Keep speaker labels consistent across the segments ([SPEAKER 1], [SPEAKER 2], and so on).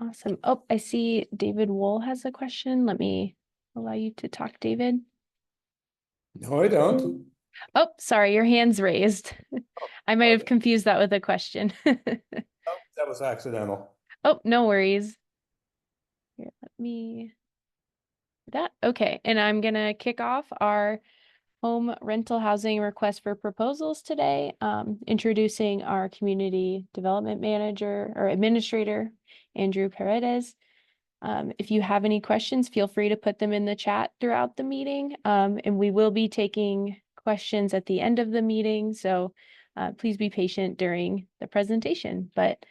[SPEAKER 1] Awesome. Oh, I see David Wool has a question. Let me allow you to talk, David.
[SPEAKER 2] No, I don't.
[SPEAKER 1] Oh, sorry, your hand's raised. I might have confused that with a question.
[SPEAKER 2] Oh, that was accidental.
[SPEAKER 1] Oh, no worries. Here, let me that. Okay, and I'm gonna kick off our home rental housing request for proposals today, introducing our community development manager or administrator, Andrew Paredes. If you have any questions, feel free to put them in the chat throughout the meeting. And we will be taking questions at the end of the meeting. So please be patient during the presentation, but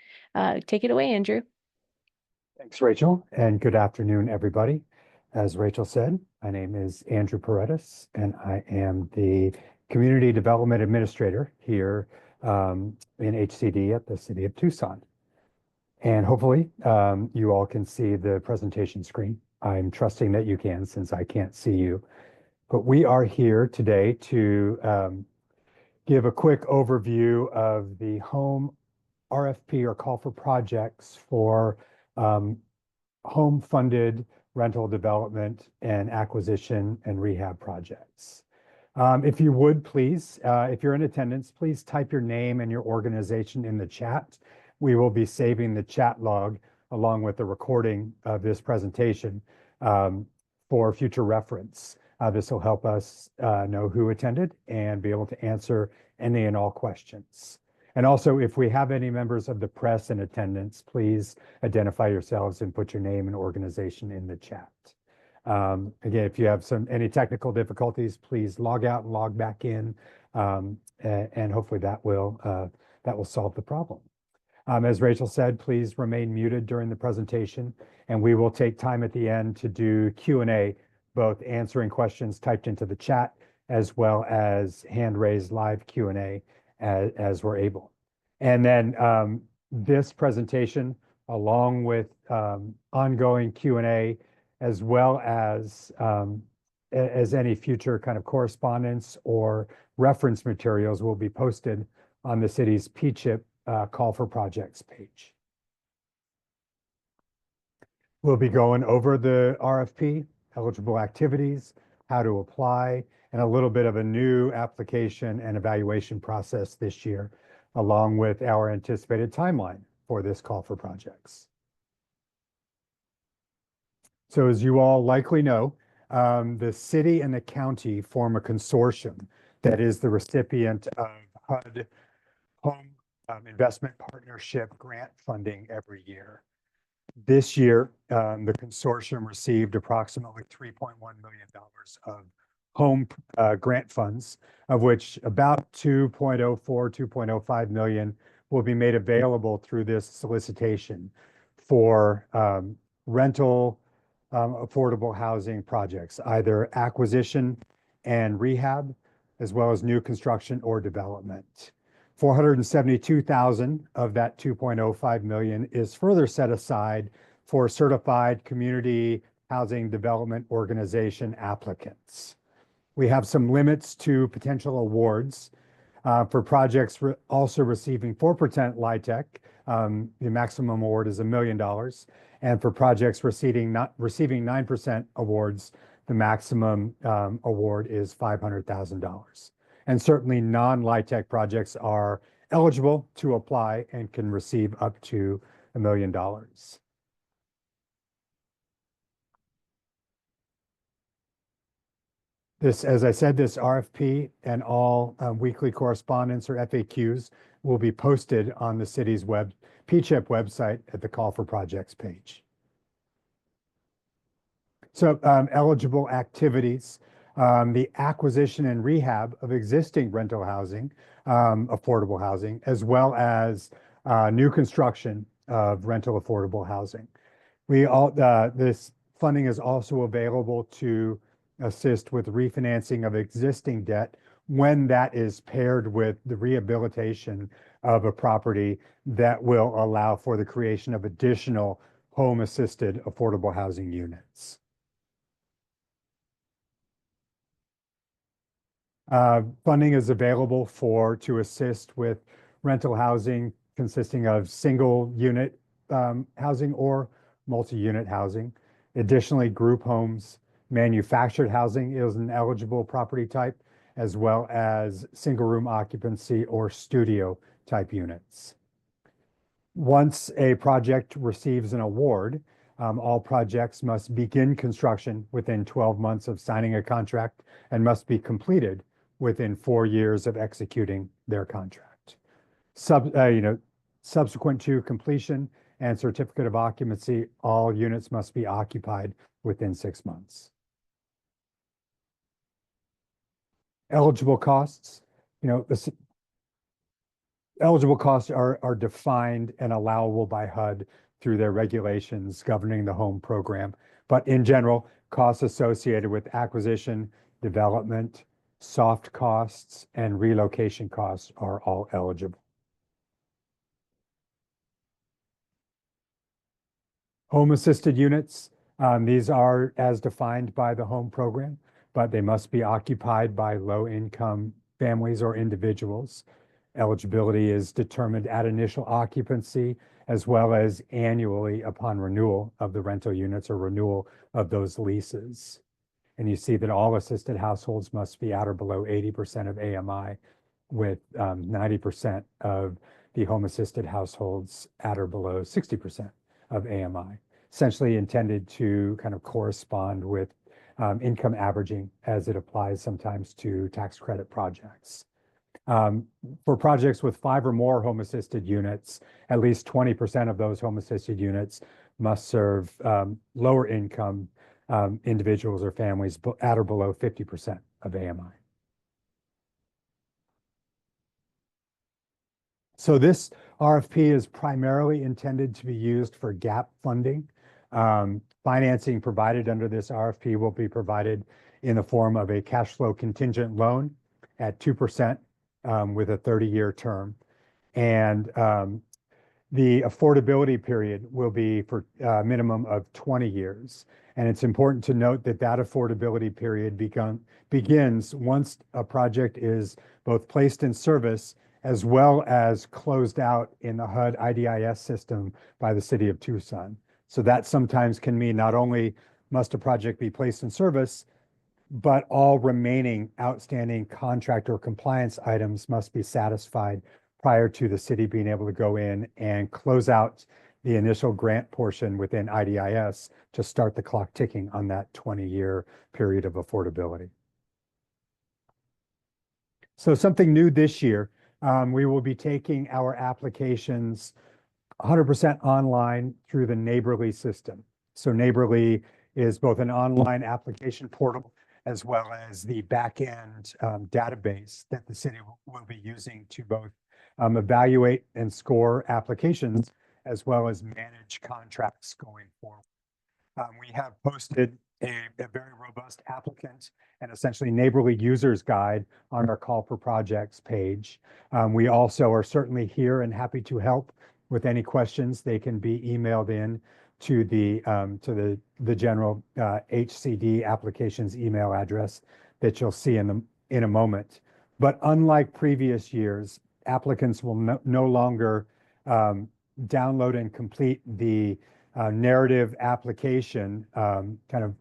[SPEAKER 1] take it away, Andrew.
[SPEAKER 3] Thanks, Rachel, and good afternoon, everybody. As Rachel said, my name is Andrew Paredes, and I am the Community Development Administrator here in HCD at the City of Tucson. And hopefully you all can see the presentation screen. I'm trusting that you can, since I can't see you. But we are here today to give a quick overview of the home RFP, or call for projects, for home-funded rental development and acquisition and rehab projects. If you would, please, if you're in attendance, please type your name and your organization in the chat. We will be saving the chat log along with the recording of this presentation for future reference. This will help us know who attended and be able to answer any and all questions. And also, if we have any members of the press in attendance, please identify yourselves and put your name and organization in the chat. Again, if you have any technical difficulties, please log out and log back in, and hopefully that will solve the problem. As Rachel said, please remain muted during the presentation, and we will take time at the end to do Q&A, both answering questions typed into the chat as well as hand-raised live Q&A as we're able. And then this presentation, along with ongoing Q&A, as well as any future kind of correspondence or reference materials, will be posted on the city's PCHIP call for projects page. We'll be going over the RFP, eligible activities, how to apply, and a little bit of a new application and evaluation process this year, along with our anticipated timeline for this call for projects. So as you all likely know, the city and the county form a consortium that is the recipient of HUD Home Investment Partnership grant funding every year. This year, the consortium received approximately $3.1 million of home grant funds, of which about 2.05 million will be made available through this solicitation for rental affordable housing projects, either acquisition and rehab, as well as new construction or development. 472,000 of that 2.05 million is further set aside for certified community housing development organization applicants. We have some limits to potential awards for projects also receiving 4% LIHTC. The maximum award is $1 million. And for projects receiving 9% awards, the maximum award is $500,000. And certainly non-LIHTC projects are eligible to apply and can receive up to $1 million. This, as I said, this RFP and all weekly correspondence, or FAQs, will be posted on the city's PCHIP website at the Call for Projects page. So eligible activities, the acquisition and rehab of existing rental housing, affordable housing, as well as new construction of rental affordable housing. This funding is also available to assist with refinancing of existing debt when that is paired with the rehabilitation of a property that will allow for the creation of additional home-assisted affordable housing units. Funding is available to assist with rental housing consisting of single unit housing or multi-unit housing. Additionally, group homes, manufactured housing is an eligible property type, as well as single room occupancy or studio type units. Once a project receives an award, all projects must begin construction within 12 months of signing a contract and must be completed within 4 years of executing their contract. Subsequent to completion and certificate of occupancy, all units must be occupied within 6 months. Eligible costs, eligible costs are defined and allowable by HUD through their regulations governing the home program. But in general, costs associated with acquisition, development, soft costs, and relocation costs are all eligible. Home assisted units, these are as defined by the home program, but they must be occupied by low income families or individuals. Eligibility is determined at initial occupancy as well as annually upon renewal of the rental units or renewal of those leases. And you see that all assisted households must be at or below 80% of AMI, with 90% of the home assisted households at or below 60% of AMI, essentially intended to kind of correspond with income averaging as it applies sometimes to tax credit projects. For projects with 5 or more home assisted units, at least 20% of those home assisted units must serve lower income individuals or families at or below 50% of AMI. So this RFP is primarily intended to be used for gap funding. Financing provided under this RFP will be provided in the form of a cash flow contingent loan at 2% with a 30-year term. And the affordability period will be for a minimum of 20 years. And it's important to note that that affordability period begins once a project is both placed in service as well as closed out in the HUD IDIS system by the city of Tucson. So that sometimes can mean not only must a project be placed in service, but all remaining outstanding contract or compliance items must be satisfied prior to the city being able to go in and close out the initial grant portion within IDIS to start the clock ticking on that 20-year period of affordability. So something new this year, we will be taking our applications 100% online through the Neighborly system. So Neighborly is both an online application portal as well as the back-end database that the city will be using to both evaluate and score applications as well as manage contracts going forward. We have posted a very robust applicant and essentially Neighborly users guide on our call for projects page. We also are certainly here and happy to help with any questions. They can be emailed in to the general HCD applications email address that you'll see in a moment. But unlike previous years, applicants will no longer download and complete the narrative application kind of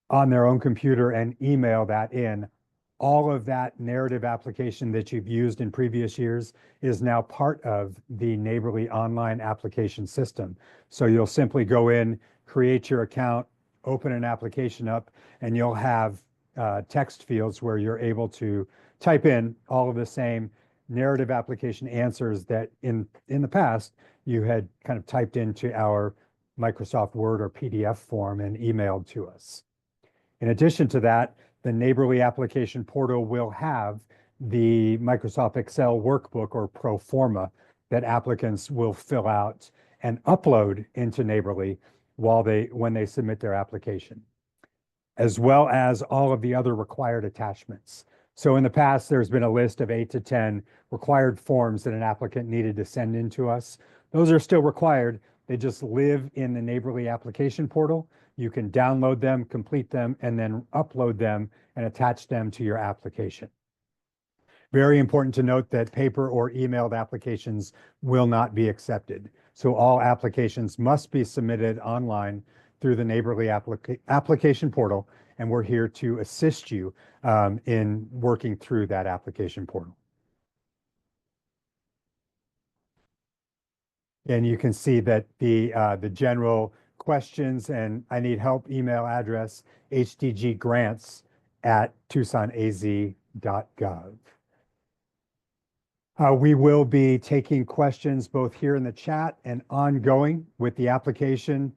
[SPEAKER 3] on their own computer and email that in. All of that narrative application that you've used in previous years is now part of the Neighborly online application system. So you'll simply go in, create your account, open an application up, and you'll have text fields where you're able to type in all of the same narrative application answers that in the past you had kind of typed into our Microsoft Word or PDF form and emailed to us. In addition to that, the Neighborly application portal will have the Microsoft Excel workbook or pro forma that applicants will fill out and upload into Neighborly when they submit their application, as well as all of the other required attachments. So in the past, there's been a list of 8 to 10 required forms that an applicant needed to send in to us. Those are still required. They just live in the Neighborly application portal. You can download them, complete them, and then upload them and attach them to your application. Very important to note that paper or emailed applications will not be accepted. So all applications must be submitted online through the Neighborly application portal, and we're here to assist you in working through that application portal. And you can see that the general questions and I need help email address hdggrants@tucsonaz.gov. We will be taking questions both here in the chat and ongoing with the application,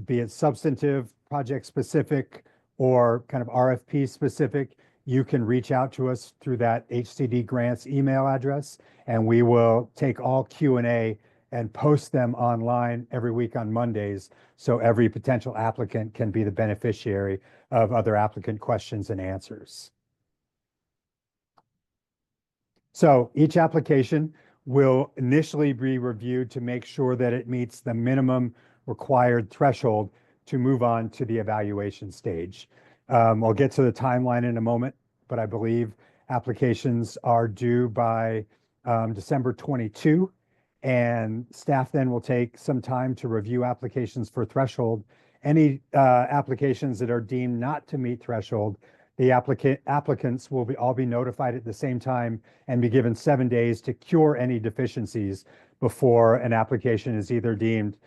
[SPEAKER 3] be it substantive, project specific, or kind of RFP specific. You can reach out to us through that HCD Grants email address, and we will take all Q&A and post them online every week on Mondays, so every potential applicant can be the beneficiary of other applicant questions and answers. So each application will initially be reviewed to make sure that it meets the minimum required threshold to move on to the evaluation stage. I'll get to the timeline in a moment, but I believe applications are due by December 22. And staff then will take some time to review applications for threshold. Any applications that are deemed not to meet threshold, the applicants will all be notified at the same time and be given 7 days to cure any deficiencies before an application is either deemed,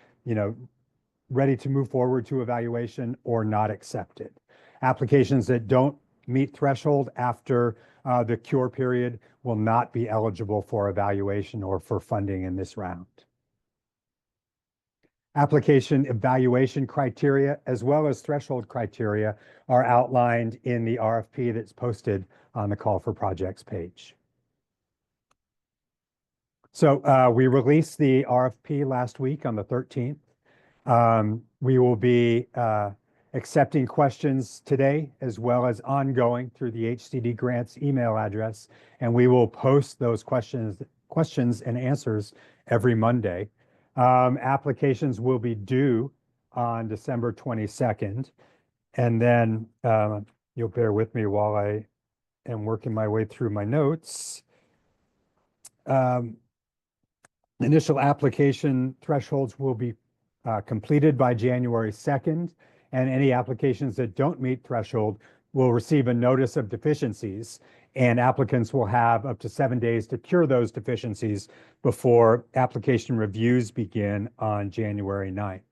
[SPEAKER 3] ready to move forward to evaluation or not accepted. Applications that don't meet threshold after the cure period will not be eligible for evaluation or for funding in this round. Application evaluation criteria as well as threshold criteria are outlined in the RFP that's posted on the Call for Projects page. So we released the RFP last week on the 13th. We will be accepting questions today as well as ongoing through the HCD Grants email address, and we will post those questions and answers every Monday. Applications will be due on December 22nd, and then you'll bear with me while I am working my way through my notes. Initial application thresholds will be completed by January 2nd, and any applications that don't meet threshold will receive a notice of deficiencies, and applicants will have up to 7 days to cure those deficiencies before application reviews begin on January 9th.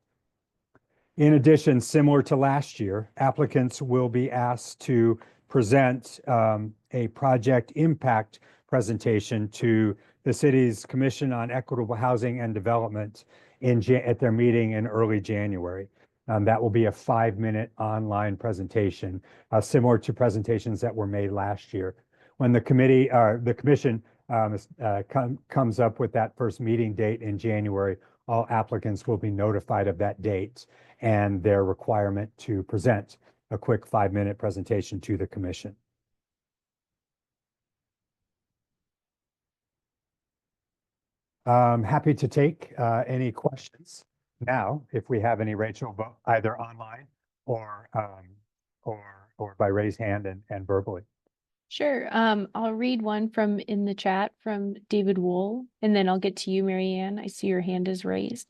[SPEAKER 3] In addition, similar to last year, applicants will be asked to present a project impact presentation to the city's Commission on Equitable Housing and Development at their meeting in early January. That will be a 5-minute online presentation, similar to presentations that were made last year. When the commission comes up with that first meeting date in January, all applicants will be notified of that date and their requirement to present a quick 5-minute presentation to the commission. Happy to take any questions now, if we have any, Rachel, either online or by raised hand and verbally.
[SPEAKER 1] Sure. I'll read one from in the chat from David Wool, and then I'll get to you, Marianne. I see your hand is raised.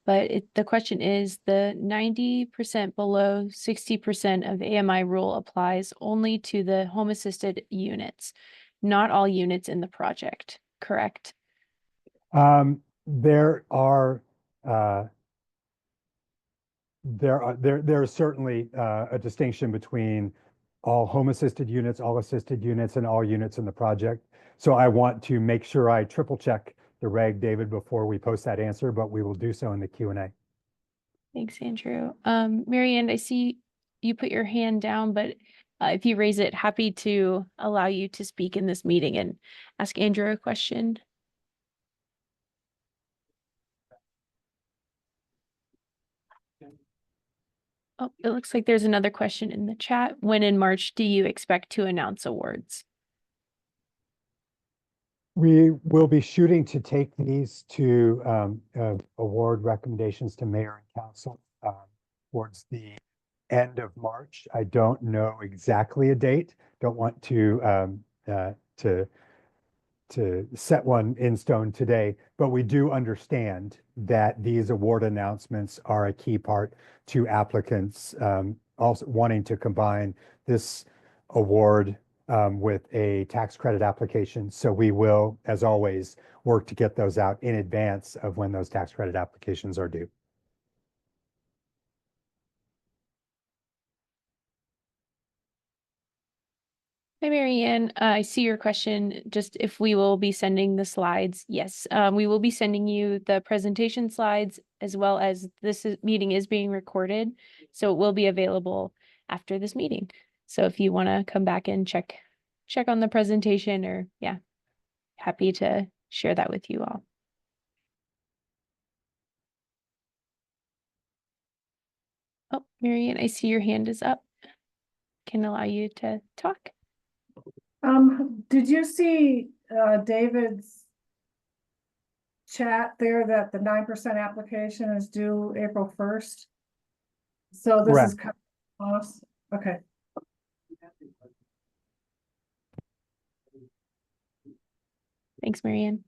[SPEAKER 1] But the question is, the 90% below 60% of AMI rule applies only to the home assisted units, not all units in the project, correct?
[SPEAKER 3] There is certainly a distinction between all home assisted units, all assisted units, and all units in the project. So I want to make sure I triple check the reg, David, before we post that answer, but we will do so in the Q&A.
[SPEAKER 1] Thanks, Andrew. Marianne, I see you put your hand down, but if you raise it, happy to allow you to speak in this meeting and ask Andrew a question. Oh, it looks like there's another question in the chat. When in March do you expect to announce awards?
[SPEAKER 3] We will be shooting to take these to award recommendations to mayor and council towards the end of March. I don't know exactly a date. Don't want to to set one in stone today, but we do understand that these award announcements are a key part to applicants also wanting to combine this award with a tax credit application. So we will, as always, work to get those out in advance of when those tax credit applications are due.
[SPEAKER 1] Hi, Mary Ann. I see your question, just if we will be sending the slides. Yes, we will be sending you the presentation slides as well as meeting is being recorded. So it will be available after this meeting. So if you want to come back and check on the presentation, or yeah, happy to share that with you all. Oh, Mary Ann, I see your hand is up. Can allow you to talk.
[SPEAKER 4] Did you see David's chat there that the 9% application is due April 1st? So this is kind of us. Okay.
[SPEAKER 1] Thanks, Mary Ann.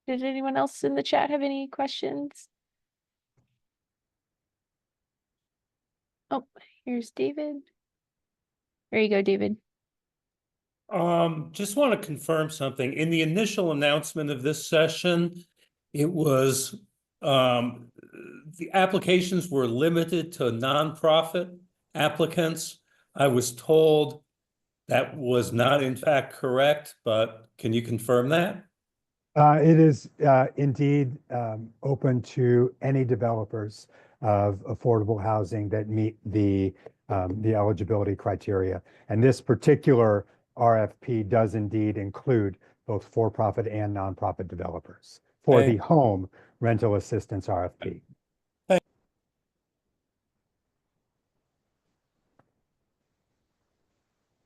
[SPEAKER 1] Did anyone else in the chat have any questions? Oh, here's David. There you go, David.
[SPEAKER 2] Just want to confirm something. In the initial announcement of this session, it was, the applications were limited to nonprofit applicants. I was told that was not in fact correct, but can you confirm that?
[SPEAKER 3] It is indeed open to any developers of affordable housing that meet the eligibility criteria. And this particular RFP does indeed include both for-profit and nonprofit developers for the home rental assistance RFP.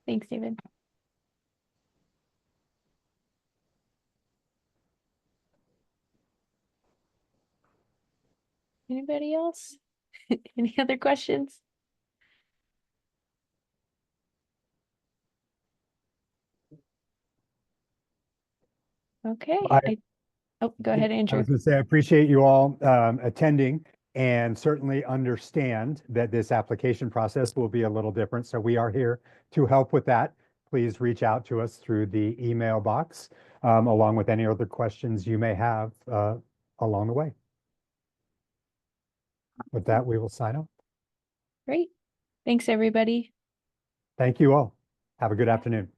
[SPEAKER 1] Thanks, David. Anybody else? Any other questions? Okay. Oh, go ahead,
[SPEAKER 3] I
[SPEAKER 1] Andrew.
[SPEAKER 3] was going to say, I appreciate you all attending and certainly understand that this application process will be a little different. So we are here to help with that. Please reach out to us through the email box, along with any other questions you may have along the way. With that, we will sign off.
[SPEAKER 1] Great. Thanks, everybody.
[SPEAKER 3] Thank you all. Have a good afternoon.